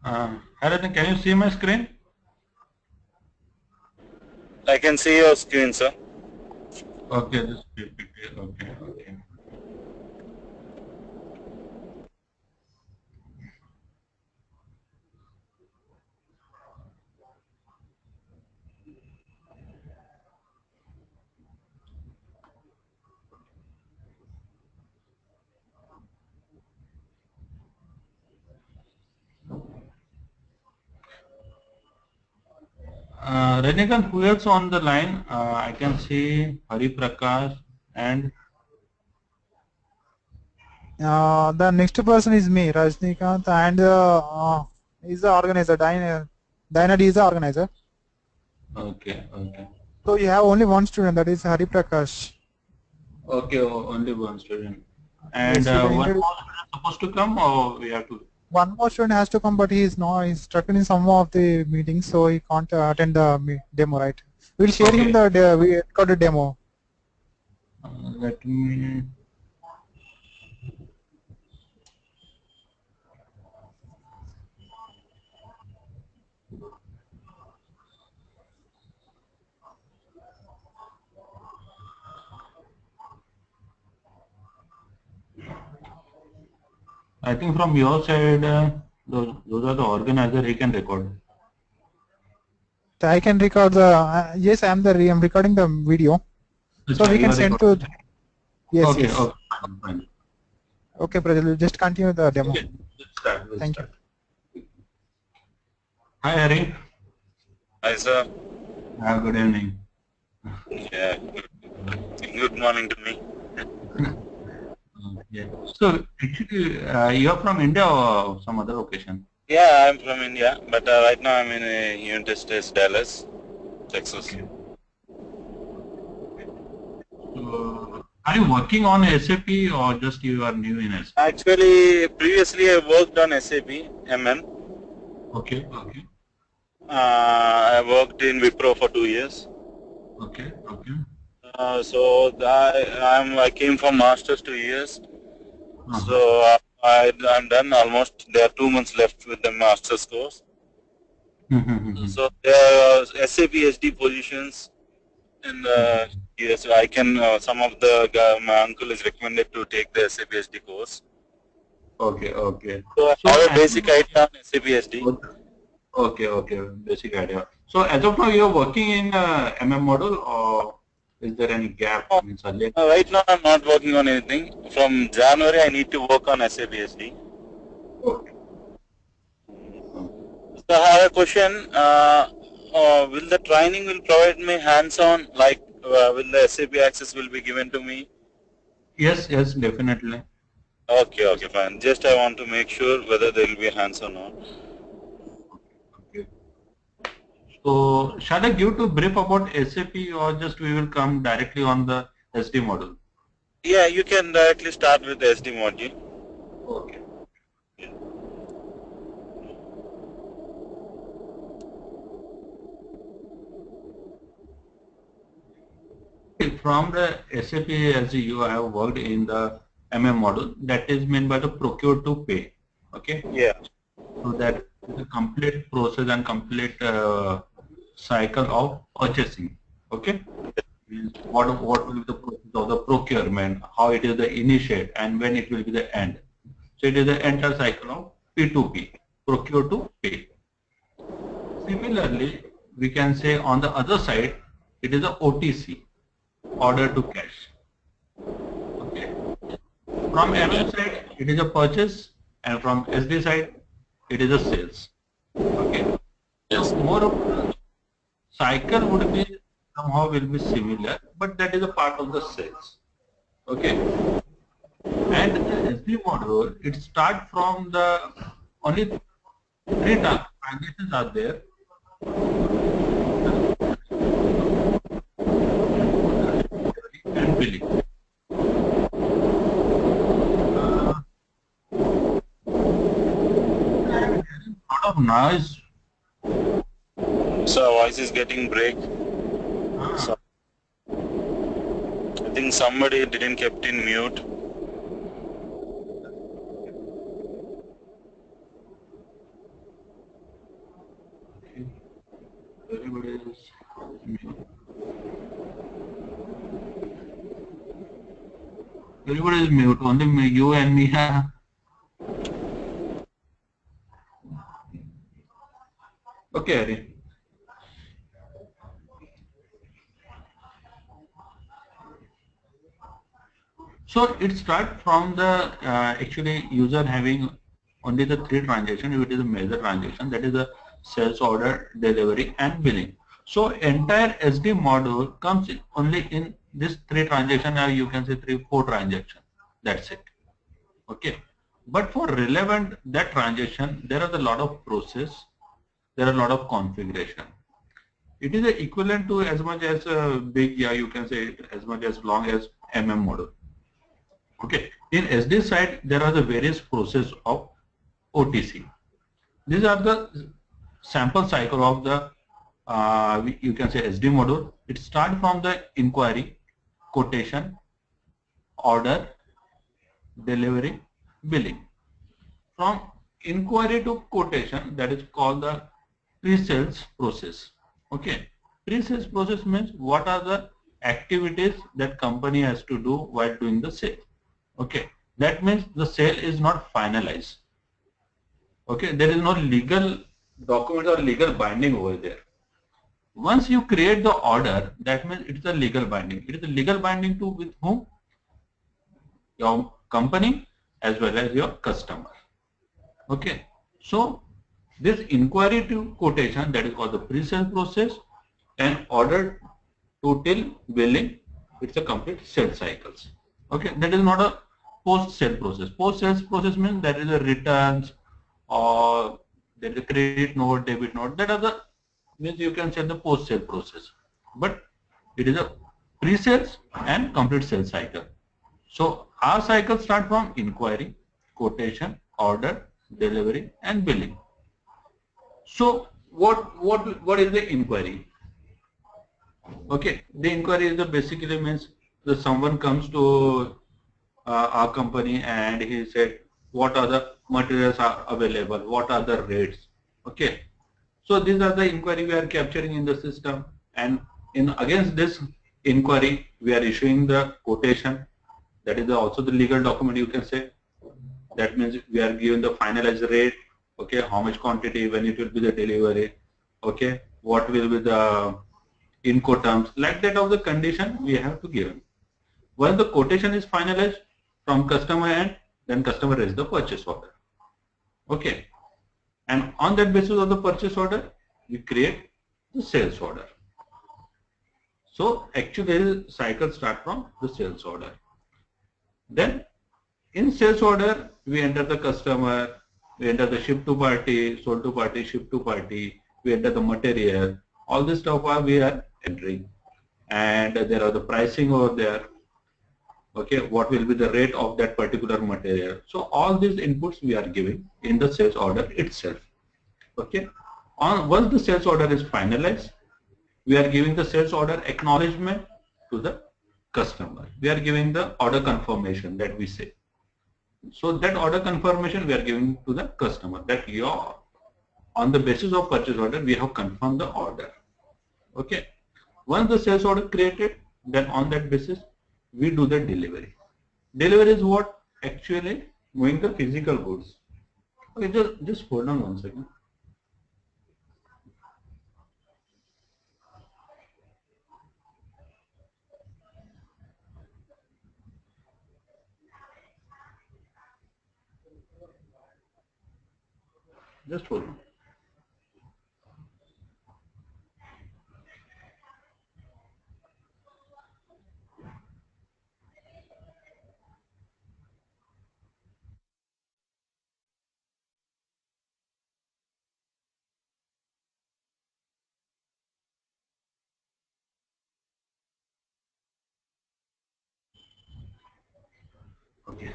Harrison, can you see my screen? I can see your screen, sir. Okay, this PPT. Okay, okay. Rajnikant, who else on the line? I can see Hari Prakash and The next person is me, Rajnikant, and is the organizer. Dinah is the organizer. okay, okay. So you have only one student, that is Hari Prakash. Okay, only one student. And Yes, you can one introduce. more student supposed to come, or we have to? One more student has to come, but he is not. He's stuck in some of the meetings, so he can't attend the demo. Right? We'll share him Okay. the we recorded demo. Let me. I think from your side, those are the organizer. He can record. So I can record the. Yes, I'm recording the video, so we You can are send to. recording. Yes, Okay, yes. okay, fine, fine. Okay, Prajal, just continue the demo. Okay, let's start. Let's Thank you. start. Hi, Hari. Hi, sir. Good evening. Yeah. Good morning to me. Yeah. So actually, you're from India or some other location? Yeah, I'm from India, but right now I'm in United States, Dallas, Texas. Okay. So, are you working on SAP or just you are new in SAP? Actually, previously I worked on SAP MM. Okay, okay, I worked in Wipro for 2 years. okay, okay. I came from masters 2 years. Uh-huh. So I'm done almost. There are 2 months left with the master's course. So there are SAP SD positions, and yes, I can. Some of my uncle is recommended to take the SAP SD course. Okay, okay. So I So have a as basic idea on SAP SD. okay, okay, basic idea. So as of now, you're working in MM model, or is there any gap? Uh, Means earlier. Right now I'm not working on anything. From January I need to work on SAP SD. Okay. So I have a question. Will the training will provide me hands-on, like will the SAP access will be given to me? Yes, yes, definitely. Okay, okay, fine. Just I want to make sure whether there will be hands-on or not. Okay. So shall I give to brief about SAP, or just we will come directly on the SD model? Yeah, you can directly start with the SD module. Okay. From the SAP as you have worked in the MM model, that is meant by the procure to pay. Okay. Yeah. So that is a complete process and complete cycle of purchasing. Okay. Means what will be the process of the procurement, how it is the initiate and when it will be the end. So it is the entire cycle of P2P, procure to pay. Similarly, we can say on the other side, it is a OTC, order to cash. Okay. From MM side, it is a purchase, and from SD side, it is a sales. Okay. So Yes. more of the cycle would be somehow will be similar, but that is a part of the sales. Okay. And the SD module, it starts from the only three transactions are there. And billing. Lot of noise. So voice is getting break. So I think somebody didn't kept in mute. Everybody is mute. Only you and me. Okay, Hari. So it starts from the actually user having only the 3 transactions. It is a major transaction, that is the sales order, delivery, and billing. So entire SD module comes only in this 3 transactions, or you can say 3-4 transactions. That's it. Okay. But for relevant that transaction, there are a lot of process, there are a lot of configuration. It is equivalent to as much as big, yeah, you can say it as much as long as module. Okay. In SD side, there are the various process of OTC. These are the sample cycle of the you can say SD module. It starts from the inquiry, quotation, order, delivery, billing. From inquiry to quotation, that is called the pre-sales process. Okay. Pre-sales process means what are the activities that company has to do while doing the sale. Okay. That means the sale is not finalized. Okay. There is no legal document or legal binding over there. Once you create the order, that means it is a legal binding. It is a legal binding to with whom? Your company as well as your customer. Okay. So this inquiry to quotation, that is called the pre-sale process, and order to till billing, it's a complete sales cycles. Okay. That is not a post-sale process. Post-sales process means there is a returns or there is a credit note, debit note. That are the means you can say the post-sale process. But it is a pre-sales and complete sales cycle. So our cycle start from inquiry, quotation, order, delivery, and billing. So what is the inquiry? Okay, the inquiry is the basically means that someone comes to our company and he said what are the materials are available, what are the rates. Okay, so these are the inquiry we are capturing in the system, and in against this inquiry we are issuing the quotation. That is also the legal document, you can say. That means we are given the finalized rate, okay, how much quantity, when it will be the delivery, okay, what will be the Incoterms, like that of the condition we have to give. Once the quotation is finalized from customer end, then customer raises the purchase order. Okay, and on that basis of the purchase order, we create the sales order. So actually the cycle start from the sales order. Then in sales order, we enter the customer, we enter the ship to party, sold to party, ship to party, we enter the material, all this stuff we are entering. And there are the pricing over there. Okay, what will be the rate of that particular material. So all these inputs we are giving in the sales order itself. Okay, once the sales order is finalized, we are giving the sales order acknowledgement to the customer. We are giving the order confirmation that we say. So that order confirmation we are giving to the customer that your on the basis of purchase order we have confirmed the order. Okay. Once the sales order created, then on that basis we do the delivery. Delivery is what? Actually moving the physical goods. Okay, just hold on one second. Just hold on. Okay.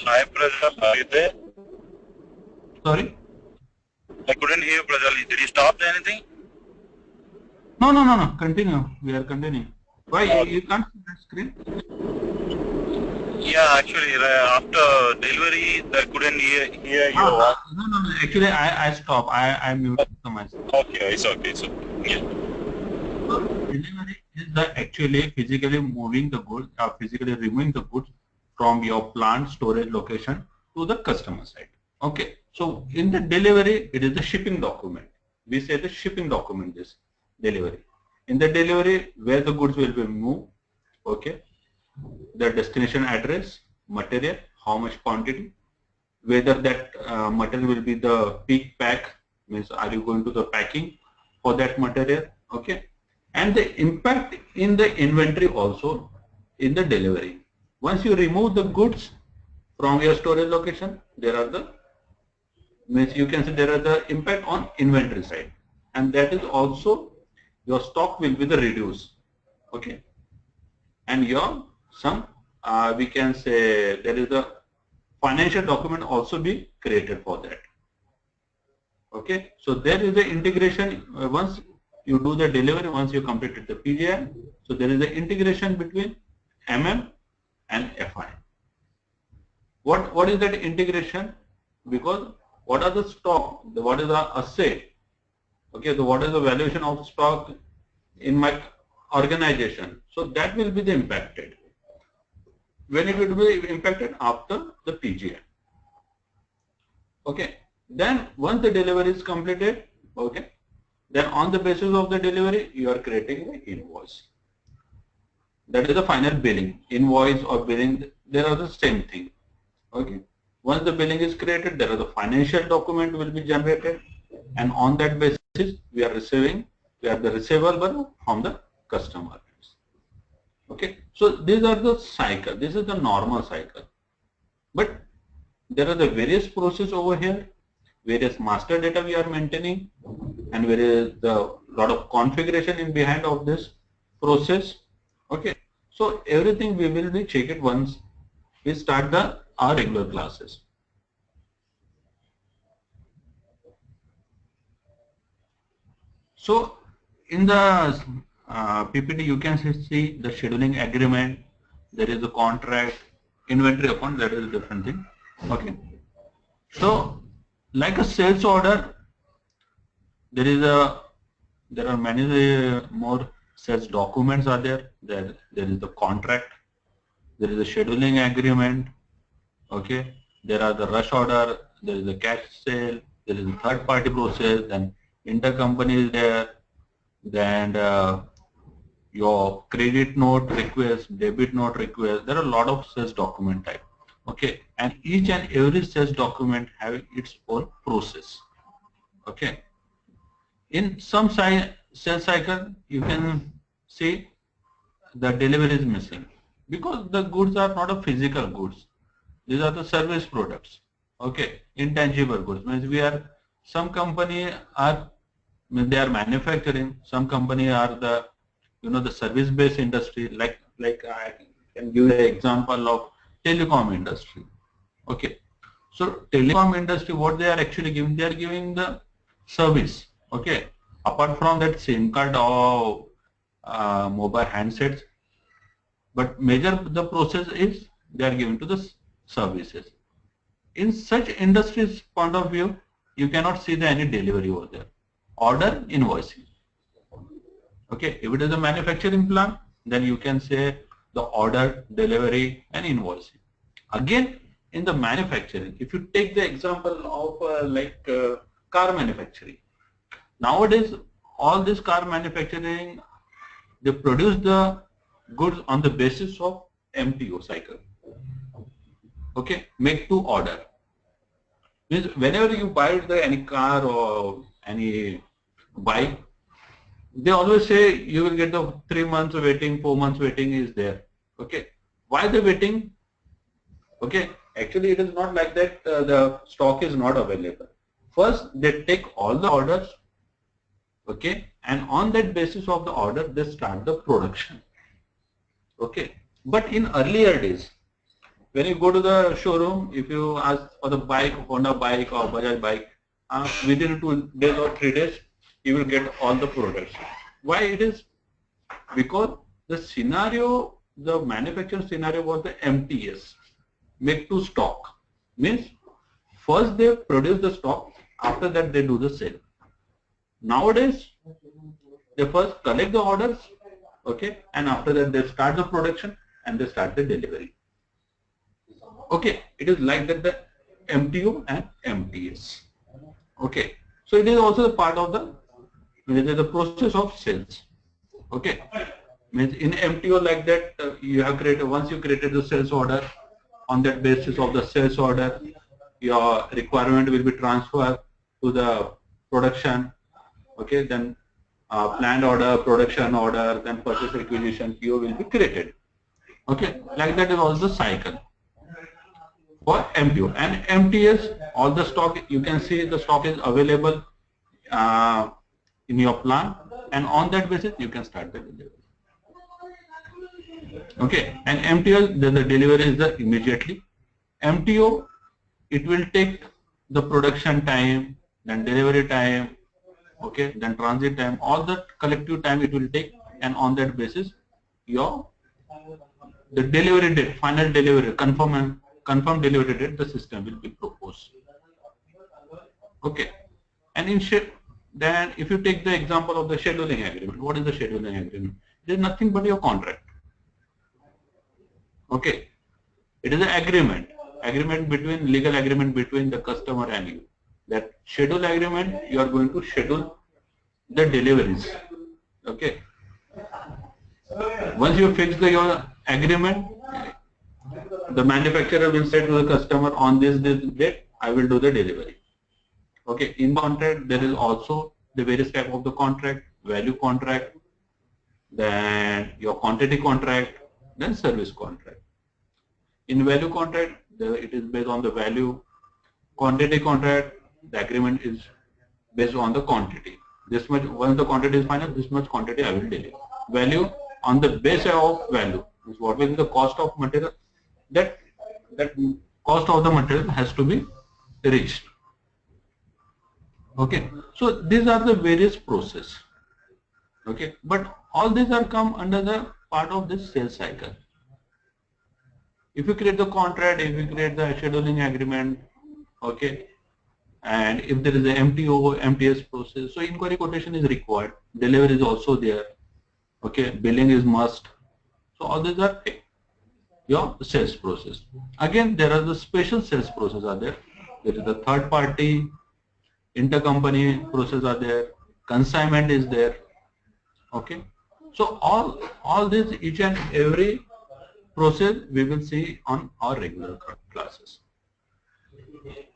Hi, Prajal, are you there? Sorry? I couldn't hear you, Prajal. Did you stop anything? No. Continue. We are continuing. Why you can't see the screen? Yeah, actually, after delivery, I couldn't hear your voice. No. Actually, I stopped. I muted myself. Okay, it's okay. It's okay. Yeah. So delivery is the actually physically moving the goods, physically removing the goods from your plant storage location to the customer side. Okay. So in the delivery, it is the shipping document. We say the shipping document is delivery. In the delivery, where the goods will be moved, okay, the destination address, material, how much quantity, whether that material will be the peak pack, means are you going to the packing for that material, okay, and the impact in the inventory also in the delivery. Once you remove the goods from your storage location, there are the, means you can say there are the impact on inventory side, and that is also your stock will be the reduced, okay, and your some we can say there is a financial document also be created for that. Okay, so there is the integration once you do the delivery, once you completed the PGI, so there is the integration between MM and FI. What is that integration? Because what are the stock, what is the asset, okay, so what is the valuation of stock in my organization, so that will be the impacted. When it will be impacted? After the PGI. Okay, then once the delivery is completed, okay, then on the basis of the delivery you are creating the invoice. That is the final billing. Invoice or billing, they are the same thing. Okay, once the billing is created, there are the financial document will be generated, and on that basis we are the receivable from the customer. Okay, so these are the cycle. This is the normal cycle, but there are the various process over here, various master data we are maintaining, and there is the lot of configuration in behind of this process. Okay, so everything we will be check it once we start our regular classes. So in the PPT you can see the scheduling agreement, there is a contract, inventory account, that is a different thing. Okay, so like a sales order, there are many more sales documents are there. There is the contract, there is a scheduling agreement, okay, there are the rush order, there is the cash sale, there is a third party process, then intercompany is there, then your credit note request, debit note request. There are a lot of sales document type, okay, and each and every sales document have its own process. Okay, in some sales cycle you can see the delivery is missing because the goods are not a physical goods, these are the service products. Okay, intangible goods means some company are, they are manufacturing, some company are the the service based industry, like I can give an example of telecom industry. Okay, so telecom industry, what they are actually giving, they are giving the service. Okay, apart from that SIM card or mobile handsets, but major the process is they are giving to the services. In such industries point of view, you cannot see any delivery over there. Order, invoicing. Okay, if it is a manufacturing plant, then you can say the order, delivery, and invoicing. Again, in the manufacturing, if you take the example of car manufacturing, nowadays all this car manufacturing, they produce the goods on the basis of MTO cycle. Okay, make to order. Means whenever you buy any car or any bike, they always say you will get the 3 months waiting, 4 months waiting is there. Okay, why the waiting? Okay, actually it is not like that the stock is not available. First they take all the orders, okay, and on that basis of the order they start the production. Okay, but in earlier days, when you go to the showroom, if you ask for the bike, Honda bike or Bajaj bike, within 2 days or 3 days, you will get all the products. Why it is? Because the scenario the manufacturing scenario was the MTS, make to stock. Means first they produce the stock, after that they do the sale. Nowadays, they first collect the orders, okay, and after that they start the production and they start the delivery. Okay, it is like that, the MTO and MTS. Okay, so it is also the part of the process of sales. Okay, means in MTO like that, you have created, once you created the sales order, on that basis of the sales order, your requirement will be transferred to the production. Okay, then planned order, production order, then purchase requisition, PO will be created. Okay, like that is also the cycle for MTO. And MTS, all the stock, you can see the stock is available in your plant, and on that basis you can start the delivery. Okay, and MTO, then the delivery is the immediately. MTO, it will take the production time, then delivery time, okay, then transit time, all the collective time it will take, and on that basis the delivery date, final delivery, confirm delivery date, the system will be proposed. Okay, and then if you take the example of the scheduling agreement, what is the scheduling agreement? It is nothing but your contract. Okay, it is an agreement between, legal agreement between the customer and you. That schedule agreement, you are going to schedule the deliveries. Okay, once you fix your agreement, the manufacturer will say to the customer, on this date I will do the delivery. Okay, in contract there is also the various type of the contract, value contract, then your quantity contract, then service contract. In value contract, it is based on the value. Quantity contract, the agreement is based on the quantity. This much, once the quantity is final, this much quantity I will deliver. Value, on the basis of value, is what will be the cost of material. That cost of the material has to be reached. Okay, so these are the various process. Okay, but all these are come under the part of this sales cycle. If you create the contract, if you create the scheduling agreement, okay, and if there is a MTO, MTS process, so inquiry quotation is required, delivery is also there, okay, billing is must. So all these are your sales process. Again, there are the special sales process are there. There is the third party, intercompany process are there, consignment is there. Okay, so all this, each and every process we will see on our regular classes.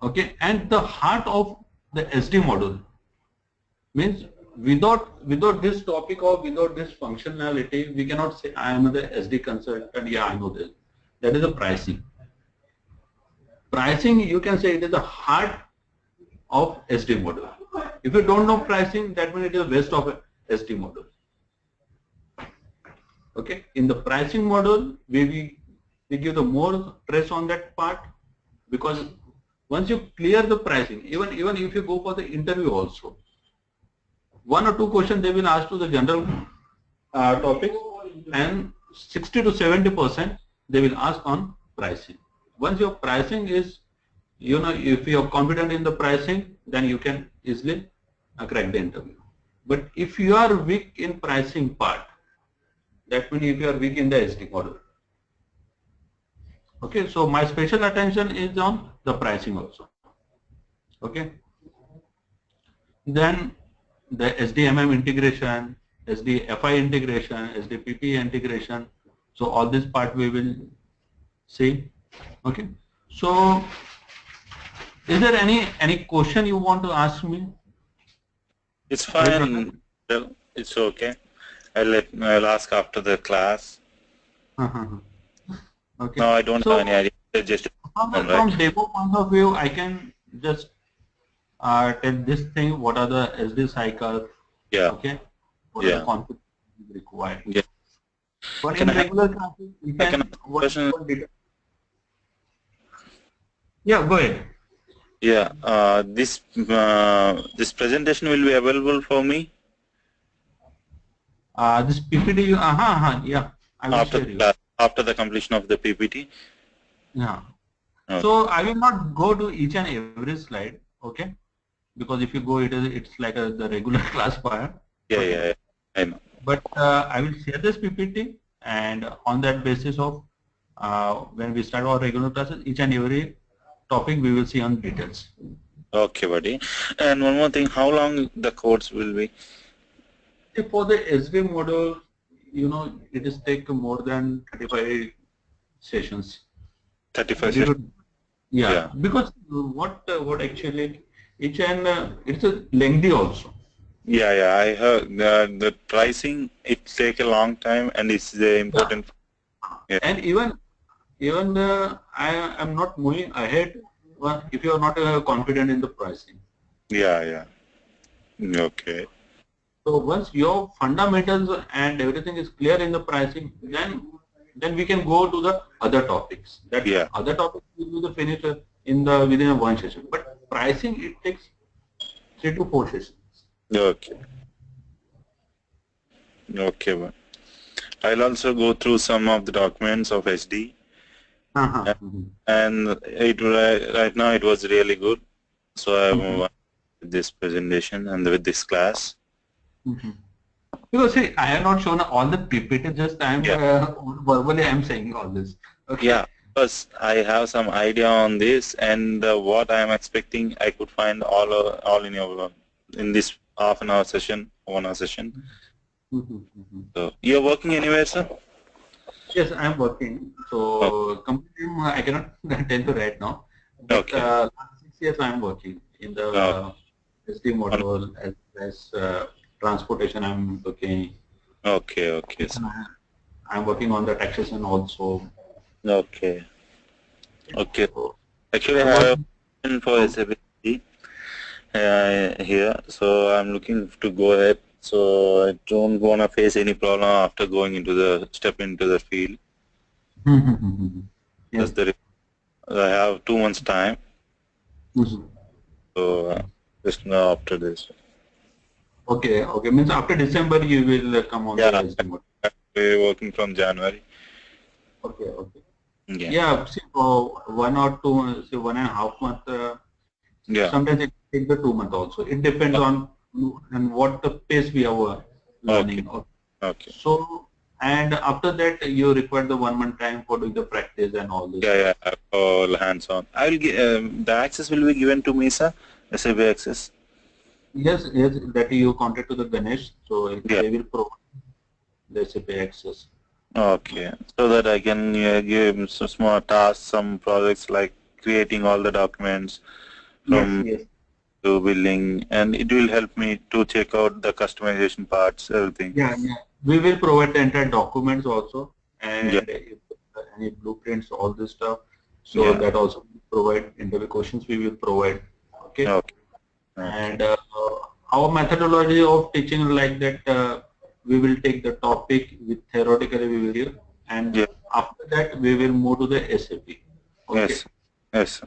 Okay, and the heart of the SD module means without this topic or without this functionality, we cannot say I am the SD consultant. Yeah, I know this. That is the pricing. Pricing, you can say it is the heart of SD module. If you don't know pricing, that means it is a waste of a SD module. Okay, in the pricing module, we give the more stress on that part, because once you clear the pricing, even if you go for the interview also, 1 or 2 questions they will ask to the general topic, and 60 to 70% they will ask on pricing. Once your pricing is, if you are confident in the pricing, then you can easily crack the interview. But if you are weak in pricing part, that means if you are weak in the SD model. Okay, so my special attention is on the pricing also. Okay, then the SDMM integration, SDFI integration, SDPP integration. So all this part we will see. Okay, so is there any question you want to ask me? It's fine. It's okay. I'll ask after the class. Okay. No, I don't have any idea. Just from demo point of view, I can just tell this thing. What are the SD cycles? Yeah. Okay. What are the configurations required? Yeah. But in regular classes, you can. Yeah, go ahead. Yeah. This presentation will be available for me. This PPT, yeah, I will share you. after the completion of the PPT? Yeah. Okay. So I will not go to each and every slide, okay? Because if you go, it's like the regular class file. Yeah, Okay. yeah, I know. But I will share this PPT, and on that basis of when we start our regular classes, each and every topic we will see on details. Okay, buddy. And one more thing, how long the course will be? For the SV model, you know, it is take more than 35 sessions. 35 sessions? Yeah, because what actually each and it's a lengthy also. Yeah, yeah, I heard the pricing, it take a long time and it's important. Yeah. And even I am not moving ahead if you are not confident in the pricing. Yeah, yeah. Okay. So once your fundamentals and everything is clear in the pricing, then we can go to the other topics. That other topics will be the finished within one session. But pricing, it takes 3 to 4 sessions. Okay. Okay, but I'll also go through some of the documents of SD. And right now it was really good. So I'm with this presentation and with this class. Because see, I have not shown all the PPT, just I am verbally I am saying all this. Okay. Yeah, because I have some idea on this, and what I am expecting, I could find all in this half an hour session, 1 hour session. So you're working anywhere, sir? Yes, I am working. So completely I cannot tell you right now. But, okay. Last 6 years I am working in the SD model as transportation. I'm working. Okay, okay. I'm working on the taxation also. Okay. Okay. Actually, I have a question for SAP here, so I'm looking to go ahead. So I don't want to face any problem after going into the field. Yes. I have 2 months time. So just now after this. Okay, okay. Means after December you will come on the SD model. We're working from January. Okay, okay. Yeah. Yeah, see, for 1 or 2, say 1.5 months. Sometimes it takes the 2 months also. It depends on what the pace we are learning. Okay. So, and after that you require the 1 month time for doing the practice and all this. Yeah, yeah, all hands-on. I will give the access will be given to me, sir. SAP access. Yes, yes. That you contact to the Ganesh, so they will provide the SAP access. Okay, so that I can give some small tasks, some projects like creating all the documents from to billing, and it will help me to check out the customization parts, everything. Yeah, yeah. We will provide the entire documents also, and if any blueprints, all this stuff. So that also provide interview questions. We will provide. Okay. Okay. And our methodology of teaching like that. We will take the topic with theoretically we will give, and after that we will move to the SAP. Okay. Yes. Yes.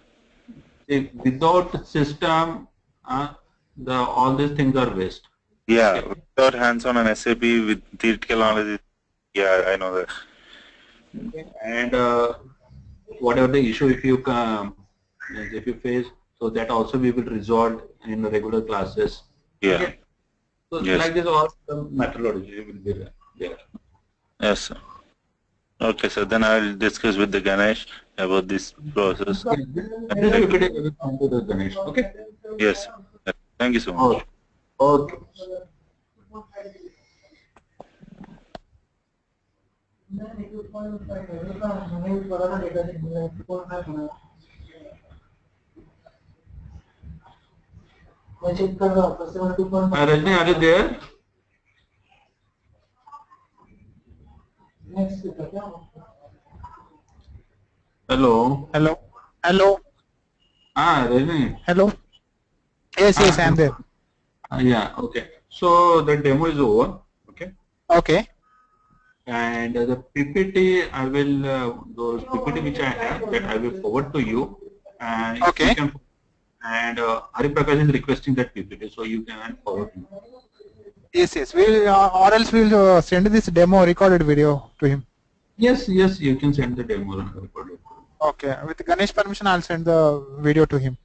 If without system, all these things are waste. Yeah, without hands-on on SAP with theoretical knowledge. Yeah, I know that. Okay. And whatever the issue if you face, so that also we will resolve in the regular classes. Yeah. Okay. So like this, all the methodology will be there. Yes, sir. Okay, so then I will discuss with the Ganesh about this process. Okay. This PPT will come to the Ganesh. Okay. Yes. Thank you so much. Okay. Rajni, are you there? Hello. Hello. Hello. Rajni. Hello. Yes, yes, I am there. Yeah. Okay. So the demo is over. Okay. Okay. And the PPT, I will those PPT which I have that I will forward to you. And okay. You can, and Hari Prakash is requesting that PPT, so you can forward him. Yes, yes. We'll or else we'll send this demo recorded video to him. Yes, yes, you can send the demo recording. Okay, with Ganesh permission, I'll send the video to him.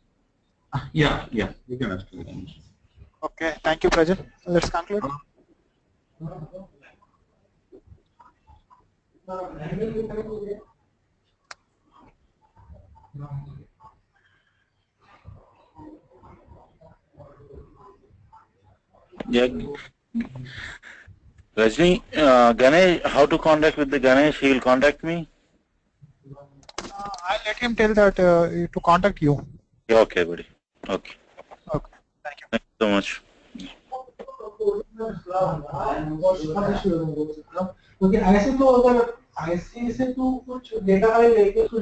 Yeah, yeah, you can ask me. Okay, thank you, Prajan. Let's conclude. Yeah. Rajni, Ganesh, how to contact with the Ganesh? He will contact me. I'll let him tell that to contact you. Yeah, okay, buddy. Okay. Okay, thank you. Thank you so much. क्योंकि ऐसे तो अगर ऐसे से तो कुछ data लेके उसको